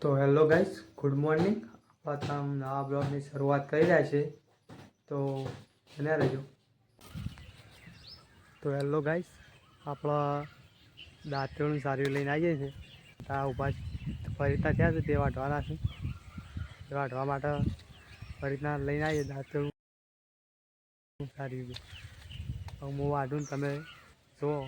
તો hello guys, good morning. આપણે નવા બ્લોગની શરૂઆત કરી રહ્યા છે, તો બન્યા રહેજો. તો હેલો ગાઈસ, આપણા દાંતરનું સારી લઈને આવીએ છીએ. ત્યાં ઊભા ફરીતા થયા છે, તે વાઢવાના છે. તે વાઢવા માટે ફરીતના લઈને આવીએ દાંતરનું સારી રીતે. હું વાઢું ને તમે જુઓ.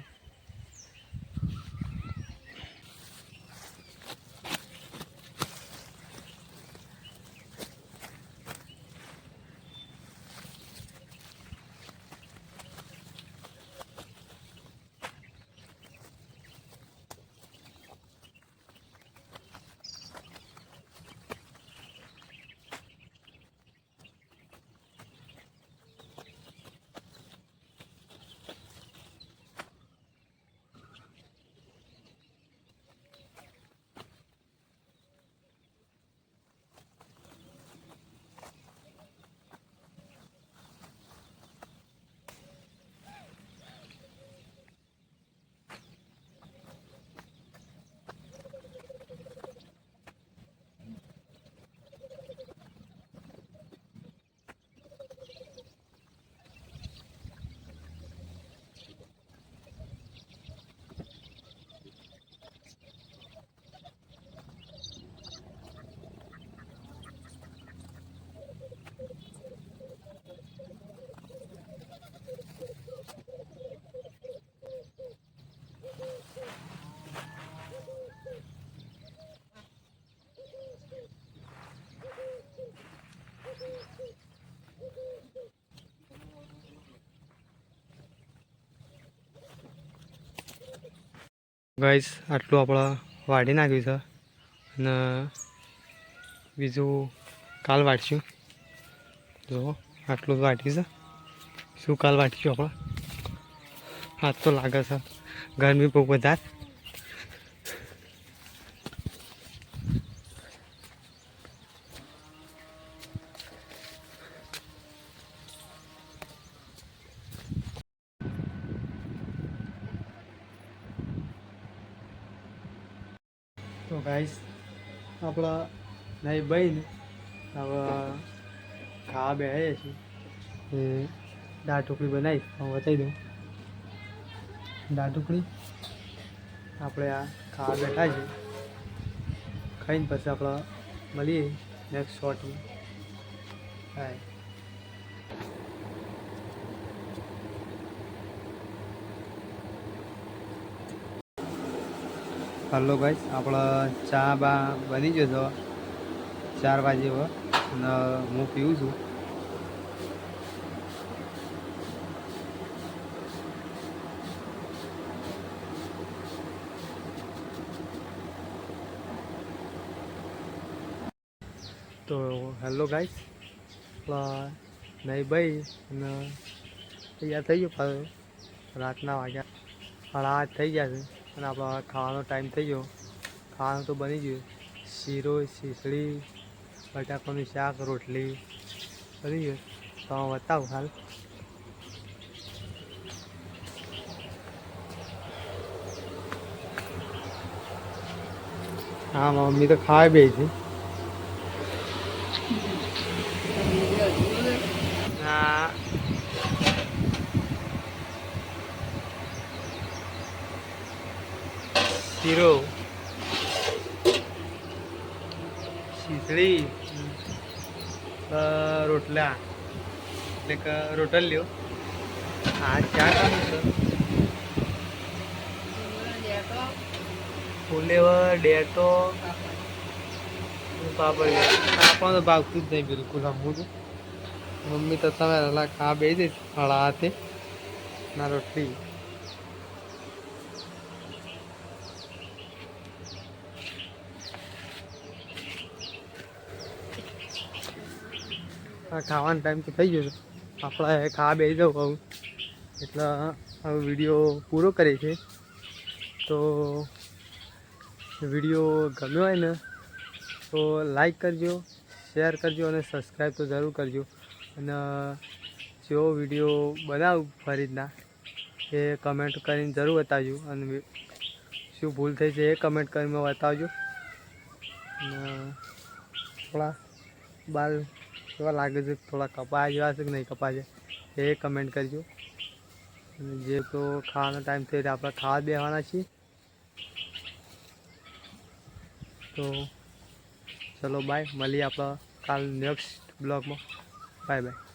ગાઈસ, આટલું આપણે વાઢી નાખ્યું છે અને બીજું કાલ વાઢશું. જો આટલું જ વાઢ્યું છે. શું કાલ વાઢશું આપણે? હાથ તો લાગે છે, ગરમી બહુ વધારે. તો ગાઈસ, આપણા નહીં બહીને હવે ખાવા બેસીએ છીએ. એ દાળ ઢોકળી બનાવી હું બતાવી દઉં. દાળ ઢોકળી આપણે આ ખાવા બેઠા છીએ. ખાઈને પછી આપણે મળીએ નેક્સ્ટ શોર્ટમાં. હાય. હલો ગાઈસ, આપણા ચા બા બની ગયો છે. 4 વાગે હવે અને હું પીવું છું. તો હેલો ગાઈસ, નહીં ભાઈ અને તૈયાર થઈ ગયો. પાછું રાતના વાગ્યા 8:30 થઈ ગયા છે અને આપણો ખાવાનો ટાઈમ થઈ ગયો. ખાવાનું તો બની ગયું. શીરો, ખીચડી, બટાકાનું શાક, રોટલી બની ગયું. તો હું બતાવું હાલ. હા, મમ્મી તો ખાવા બે છે. શીરો, ખીચડી, રોટલા એટલે કે રોટલીઓ. આ ચા કામ છે. ફુલેવર, ડેટો, પાપડ. આપણને તો ભાવતું જ નહીં બિલકુલ. હમું તો મમ્મી તો તમે ખાવા બે દઈશ હળા હાથે ના રોટલી. ખાવાનો ટાઈમ તો થઈ ગયો છે. આપણે ખાવા બેસી જાઉં કહું એટલે હવે વિડીયો પૂરો કરે છે. તો વિડીયો ગમ્યો હોય ને તો લાઈક કરજો, શેર કરજો અને સબસ્ક્રાઈબ તો જરૂર કરજો. અને જેવો વિડીયો બનાવું ફરીતના એ કમેન્ટ કરીને જરૂર બતાવજો. અને શું ભૂલ થઈ છે એ કમેન્ટ કરીને બતાવજો. અને થોડા બાલ કેવા લાગે છે, થોડા કપાયા જેવા છે કે નહીં કપાય છે એ કમેન્ટ કરજો. અને જે તો ખાવાનો ટાઈમ થયો એટલે આપણે ખાવા બેસવાના છીએ. તો ચલો બાય, મળીએ આપણા કાલ નેક્સ્ટ બ્લોગમાં. Bye bye.